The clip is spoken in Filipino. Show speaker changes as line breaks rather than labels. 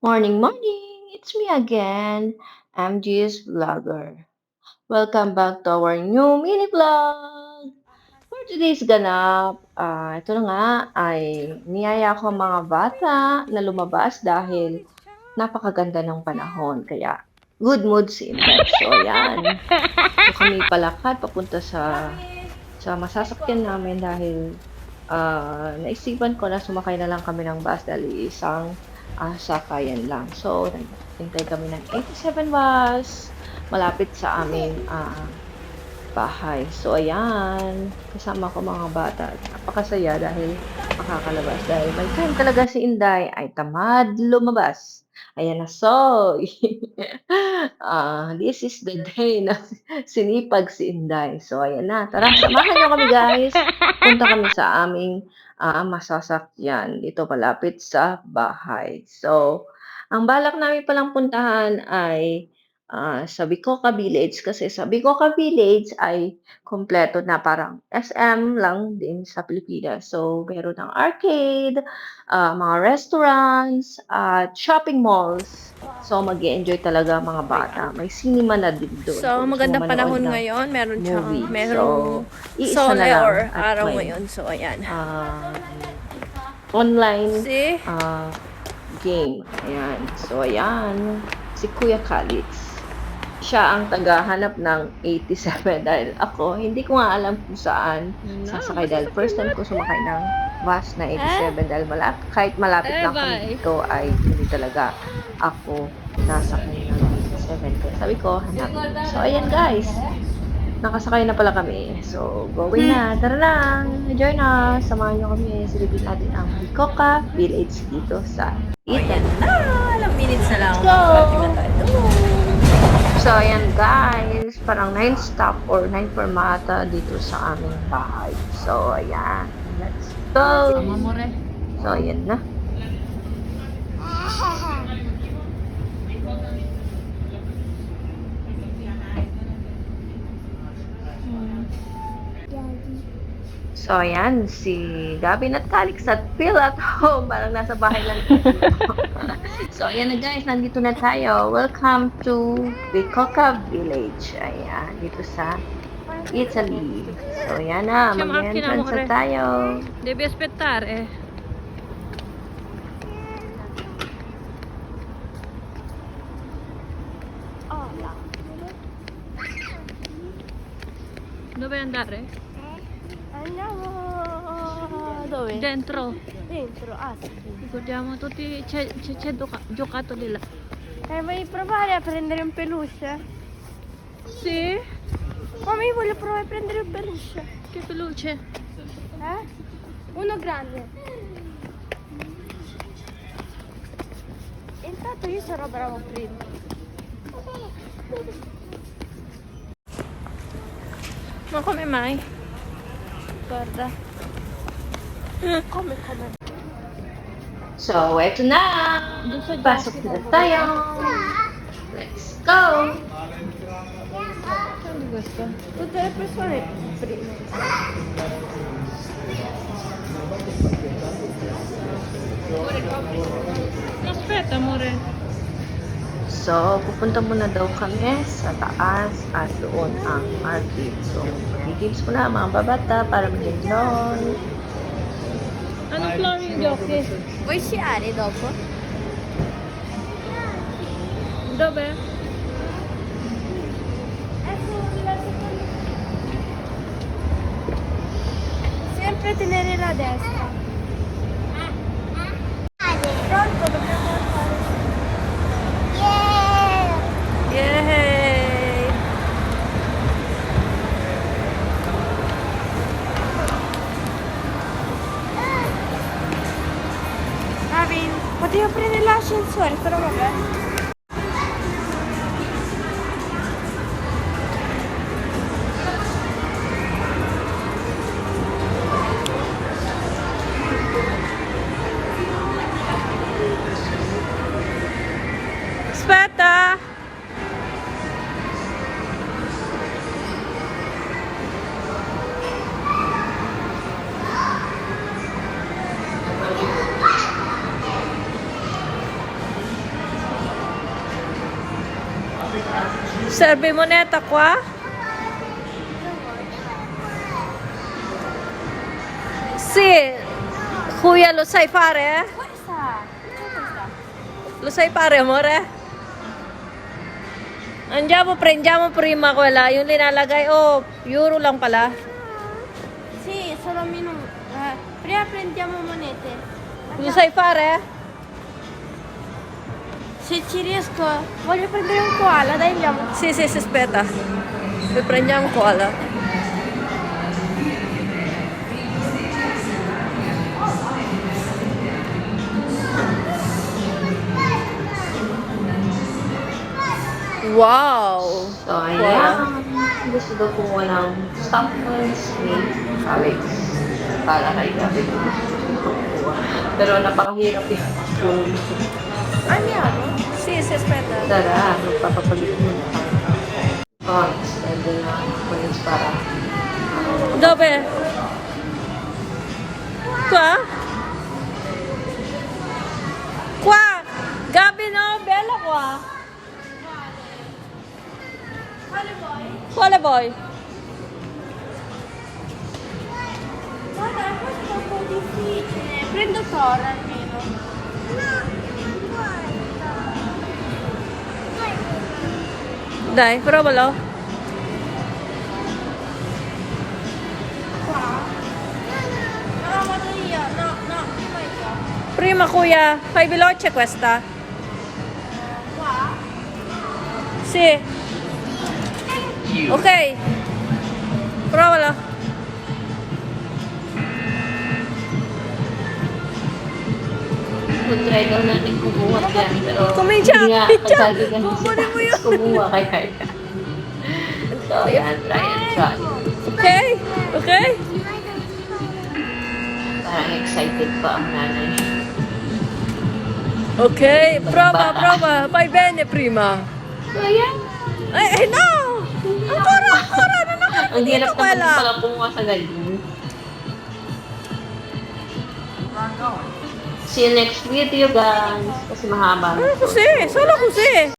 Morning, morning! It's me again, MG's Vlogger. Welcome back to our new mini vlog! For today's ganap, ito na nga ay niyaya ko ang mga bata na lumabas dahil napakaganda ng panahon. Kaya good mood si Inday. So, ayan. So, kami palakad papunta sa masasakyan namin dahil naisipan ko na sumakay na lang kami ng bus dahil isang sakayan lang. So, naghintay kami ng 87 bus malapit sa aming bahay. So, ayan, kasama ko mga bata. Napakasaya dahil makakalabas. Dahil may time talaga si Inday ay tamad lumabas. Ayan na, so, this is the day na sinipag si Inday. So, ayan na. Tara, samahan niyo kami, guys. Punta kami sa aming masasakyan dito malapit sa bahay. So, ang balak namin palang puntahan ay sa Bicoca Village kasi sa Bicoca Village ay kumpleto na parang SM lang din sa Pilipinas. So, meron ng arcade, mga restaurants, at shopping malls. So, mag-e-enjoy talaga ang mga bata. May cinema na din doon
So,
kung gusto mo
magandang
manood
panahon
ng
ngayon. Meron siyang,
movie.
merong
So, iisa na
sole
lang
or
at
araw
may
ngayon. So, ayan.
online
See?
game. Ayan. So, ayan. Si Kuya Calix. Siya ang tagahanap ng 87 dahil ako, hindi ko nga alam kung saan sasakay dahil first time ko sumakay ng bus na 87 dahil kahit malapit lang kami dito ay hindi talaga ako nasakay ng 87. Kaya sabi ko, hanapin. So, ayan guys. Nakasakay na pala kami. So, going na. Tara na! Join na! Samahan nyo kami. Silipin natin ang Bicoca Village dito sa Italy.
Alam minutes na lang.
Let's go!
Makarating na tayo.
So, ayan guys. Parang 9 stop or 9 fermata dito sa aming bahay. So, ayan. Let's go! So, ayan na. So, ayan, si Gavin at Calix at Phil at home. Parang nasa bahay lang. So, ayan na guys, nandito na tayo. Welcome to Bicoca Village. Ayan, dito sa Italy. So, ayan na, mag-entrance na tayo.
Devi aspettare. Dove andare?
Andiamo dove?
Dentro.
Dentro, sì.
Ricordiamo tutti, c'è giocattoli là.
Vuoi provare a prendere un peluche?
Sì?
Come io voglio provare a prendere un peluche?
Che peluche?
Uno grande. Intanto io sarò bravo a prendere.
Ma come mai? Guarda.
Come?
So, eto na! Pasok na tayo! Let's go!
Questo.
Tutte le persone prima.
Aspetta, amore.
So, pupunta muna daw kami sa taas at doon ang arcade. So, gigims ko na mga babata para mag-enjoy.
Anong floor yung giochi?
Vuoi sciare dopo?
Dove?
Sempre tenere la destra. Pronto, dobbiamo fare.
Yay!
Gavin, potevo prendere l'ascensore, però vabbè.
Aspetta!
Serve moneta qua? Sì. Kuya, lo sai fare?
Questa.
Lo sai fare, amore? Andiamo, prendiamo prima quella. Yung linalagay. Oh, euro lang pala.
Sì, solo minuto. Prima prendiamo monete.
Lo sai fare?
Se ci riesco, voglio prendere un koala, dai andiamo.
Sì, aspetta. Poi prendiamo cola. Wow!
So, ayan. Gusto daw kumuha ng Stockman's Snake Alex. Para kay Gabi ko gusto kumuha. Pero napakahirap yung
Andiamo?
Sì, aspetta.
Tara, magpapapalit muna tayo. Coins. And then, coins para
Dove? Qua? Qua! Gabi, no? Bello qua. Quale vuoi?
Guarda, questo è un po' difficile. Prendo Sora almeno.
Dai, provalo.
Qua? No, vado io. No, prima io.
Prima, kuya. Fai veloce questa.
Qua?
Sì. Ok. Provalo.
try daw natin kumuha dyan. Pero
Kumincha,
hindi nga
Kumincha.
masyado ganun
Kukunin mo yun.
kumuha kay Kaya. So, ayan. Try and try.
Okay? Okay?
Parang excited pa ang nanay.
Okay. Prova. Fai bene prima.
So, ayan.
No! Ancora! Non ho
Ang hirap
capito
naman
quella.
pala kumuha sa galing. See you next video, guys. Kasi mahaba.
Così, solo così.